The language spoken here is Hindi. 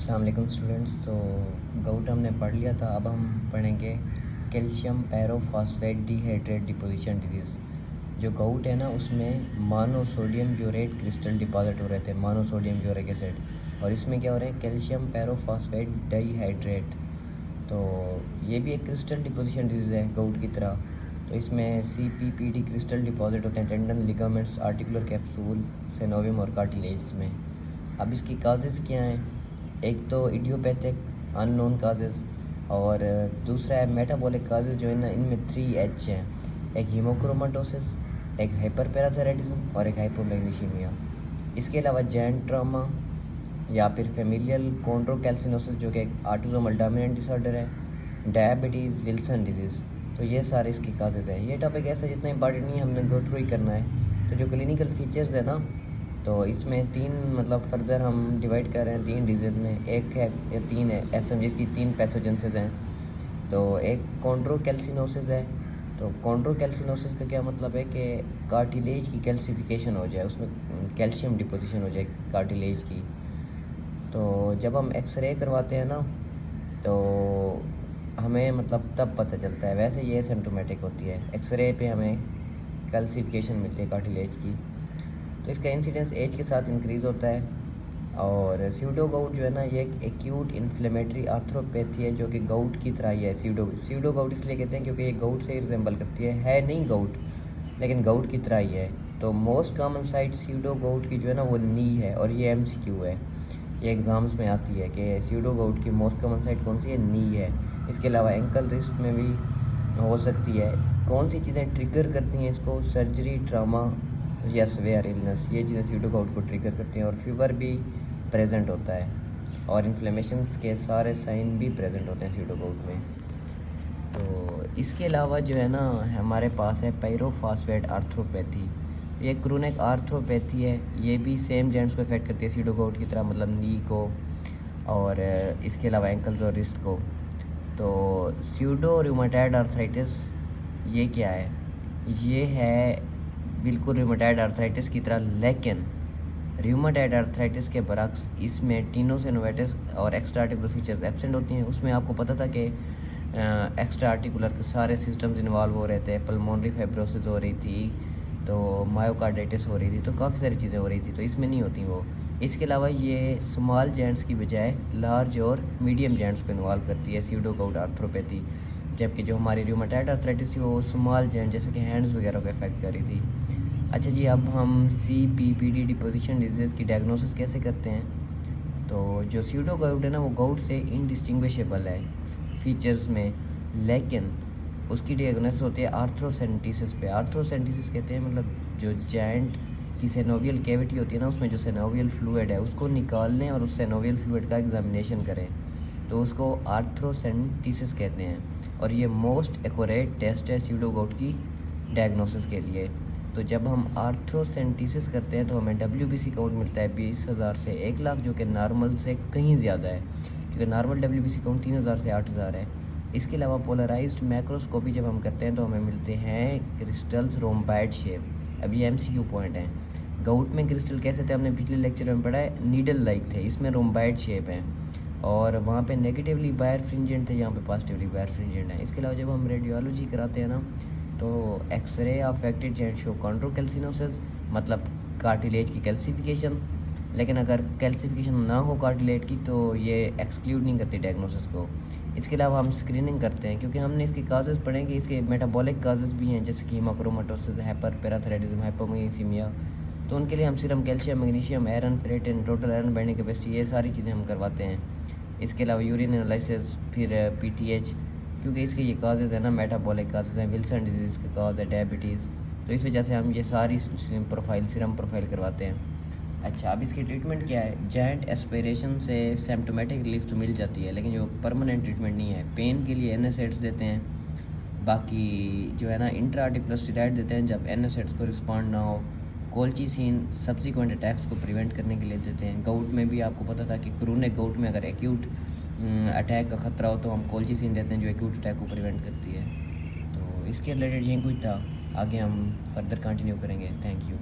अस्सलाम वालेकुम स्टूडेंट्स। तो गाउट हमने पढ़ लिया था, अब हम पढ़ेंगे कैल्शियम पैरोफॉस्फेट डिहाइड्रेट डिपोजिशन डिजीज़। जो गाउट है ना, उसमें मोनोसोडियम यूरेट क्रिस्टल डिपॉजिट हो रहे थे, मोनोसोडियम यूरिक एसिड, और इसमें क्या हो रहा है, कैल्शियम पैरोफॉस्फेट डिहाइड्रेट। तो ये भी एक क्रिस्टल डिपोजिशन डिजीज़ है गाउट की तरह। तो इसमें CPPD क्रिस्टल डिपॉजिट होते हैं टेंडन, लिगामेंट्स, आर्टिकुलर कैप्सूल, सेनोवियम और कार्टिलेज में। अब इसकी काजेज़ क्या हैं? एक तो इडियोपैथिक अननोन काजेज़, और दूसरा है मेटाबॉलिक काजेज़ जो है ना, इनमें 3H हैं। एक हीमोक्रोमेटोसिस, एक हाइपरपैराथायराइडिज्म और एक हाइपोमैग्नीशियमिया। इसके अलावा जॉइंट ट्रॉमा या फिर फेमिलियल कॉन्ड्रोकैल्सिनोसिस जो कि एक ऑटोसोमल डोमिनेंट डिसऑर्डर है, डायबिटीज़, विल्सन डिजीज़। तो ये सारे इसकी काजेज़ हैं। ये टॉपिक ऐसा जितना इंपॉर्टेंट नहीं है, हमने गो थ्रू ही करना है। तो जो क्लिनिकल फीचर्स है ना, तो इसमें तीन मतलब फर्दर हम डिवाइड कर रहे हैं तीन डिजीज़ में। एक है या तीन है ऐसे जिसकी तीन पैथोजेंसेस हैं। तो एक कॉन्ड्रोकैल्सिनोसिस है। तो कॉन्ड्रोकैल्सिनोसिस का क्या मतलब है कि कार्टिलेज की कैल्सिफिकेशन हो जाए, उसमें कैल्शियम डिपोजिशन हो जाए कार्टिलेज की। तो जब हम एक्सरे करवाते हैं ना, तो हमें मतलब तब पता चलता है। वैसे ये सिम्टोमेटिक होती है, एक्सरे पे हमें कैल्सिफिकेशन मिलती है कार्टिलेज की। तो इसका इंसिडेंस एज के साथ इंक्रीज़ होता है। और सीडो गाउट जो है ना, ये एक एक्यूट इन्फ्लेमेटरी आर्थ्रोपैथी है जो कि गाउट की तरह ही है। सीडो गाउट इसलिए कहते हैं क्योंकि ये गाउट से रिजेंबल करती है नहीं गाउट, लेकिन गाउट की तरह ही है। तो most common site pseudo gout की जो है ना, वो नी है, और ये MCQ है, ये एग्ज़ाम्स में आती है कि सीडो गाउट की मोस्ट कॉमन साइट कौन सी है, नी है। इसके अलावा एंकल रिस्ट में भी हो सकती है। कौन सी चीज़ें ट्रिगर करती हैं इसको? सर्जरी, ट्रामा या सीवियर इलनेस, ये चीज़ें सीडो गाउट को ट्रिगर करती हैं। और फीवर भी प्रेजेंट होता है, और इन्फ्लेमेशंस के सारे साइन भी प्रेजेंट होते हैं सीडो गाउट में। तो इसके अलावा जो है ना, हमारे पास है पायरोफॉस्फेट आर्थ्रोपैथी। ये क्रोनिक आर्थ्रोपैथी है, ये भी सेम जॉइंट्स को इफेक्ट करती है सीडो गाउट की तरह, मतलब नी को, और इसके अलावा एंकल्स और रिस्ट को। तो स्यूडो रूमेटॉइड आर्थराइटिस ये क्या है? ये है बिल्कुल रूमेटॉइड आर्थराइटिस की तरह, लेकिन रूमेटॉइड आर्थराइटिस के बरक्स इसमें टेनोसिनोवाइटिस और एक्स्ट्रा आर्टिकुलर फीचर्स एब्सेंट होती हैं। उसमें आपको पता था कि एक्स्ट्रा आर्टिकुलर के सारे सिस्टम्स इन्वॉल्व हो रहे थे, पल्मोनरी फाइब्रोसिस हो रही थी, तो मायोकार्डाइटिस हो रही थी, तो काफ़ी सारी चीज़ें हो रही थी, तो इसमें नहीं होती वो। इसके अलावा ये स्मॉल जॉइंट्स की बजाय लार्ज और मीडियम जॉइंट्स को इन्वॉल्व करती है सीडो गाउट आर्थ्रोपैथी, जबकि जो हमारी रूमेटॉइड आर्थराइटिस थी वो स्मॉल जॉइंट जैसे कि हैंड्स वगैरह को इफेक्ट कर रही थी। अच्छा जी, अब हम CPPD डिपोजिशन डिजीज़ की डायग्नोसिस कैसे करते हैं? तो जो सीडो गाउट है ना, वो गाउट से इनडिस्टिंग्विशेबल है फीचर्स में, लेकिन उसकी डायग्नोसिस होती है आर्थ्रोसेंटिसिस पे। आर्थ्रोसेंटिसिस कहते हैं मतलब जो जॉइंट की सेनोवियल कैविटी होती है ना, उसमें जो सेनोवियल फ्लूइड है उसको निकालने और उस सेनोवियल फ्लूइड का एग्जामिनेशन करें, तो उसको आर्थ्रोसेंटिसिस कहते हैं। और ये मोस्ट एक्यूरेट टेस्ट है सीडो गाउट की डायग्नोसिस के लिए। तो जब हम आर्थ्रोसेंटिसिस करते हैं तो हमें WBC काउंट मिलता है 20,000 से 1 लाख, जो कि नॉर्मल से कहीं ज़्यादा है, क्योंकि नॉर्मल WBC काउंट 3,000 से 8,000 है। इसके अलावा पोलराइज्ड मैक्रोस्कोपी जब हम करते हैं तो हमें मिलते हैं क्रिस्टल्स रोम्बाइड शेप। अब ये MCQ पॉइंट है। गाउट में क्रिस्टल कैसे थे हमने पिछले लेक्चर में पढ़ा है, नीडल लाइक थे, इसमें रोम्बाइड शेप है, और वहाँ पे नेगेटिवली बायरफ्रिंजेंट थे, यहाँ पे पॉजिटिवली बायरफ्रिंजेंट है। इसके अलावा जब हम रेडियोलॉजी कराते हैं ना, तो एक्सरे अफेक्टेड जॉइंट शो कॉन्ड्रोकैल्सिनोसिस, मतलब कार्टिलेज की कैल्सिफिकेशन। लेकिन अगर कैल्सिफिकेशन ना हो कार्टिलेज की तो ये एक्सक्लूड नहीं करती डायग्नोसिस को। इसके अलावा हम स्क्रीनिंग करते हैं, क्योंकि हमने इसके काजेज़ पढ़े कि इसके मेटाबॉलिक काजेज़ भी हैं, जैसे कि हीमोक्रोमेटोसिस, हाइपरपैराथायराइडिज्म, हाइपोमैग्नीशियमिया। तो उनके लिए हम serum calcium, magnesium, iron, ferritin, total iron binding capacity, ये सारी चीज़ें हम करवाते हैं। इसके अलावा यूरिन एनालिसिस, फिर PTH, क्योंकि इसके ये काजेज़ है ना, मेटाबॉलिक काजेज़ हैं, विल्सन डिजीज़ के काज है, डायबिटीज़। तो इस वजह से हम ये सारी सीरम प्रोफाइल करवाते हैं। अच्छा, अब इसकी ट्रीटमेंट क्या है? जॉइंट एस्पिरेशन से सिम्टोमेटिक रिलीफ तो मिल जाती है, लेकिन जो परमानेंट ट्रीटमेंट नहीं है। पेन के लिए NSAIDs देते हैं, बाकी जो है ना इंट्रा आर्टिकुलर स्टेरॉइड देते हैं जब NSAIDs को रिस्पॉन्ड ना हो। कोल्चिसिन सब्सिक्वेंट अटैक्स को प्रिवेंट करने के लिए देते हैं। गाउट में भी आपको पता था कि क्रोनिक गाउट में अगर एक्यूट अटैक का ख़तरा हो तो हम कोल्चिसिन देते हैं, जो एक्यूट अटैक को प्रिवेंट करती है। तो इसके रिलेटेड यही कुछ था, आगे हम फर्दर कंटिन्यू करेंगे। Thank you.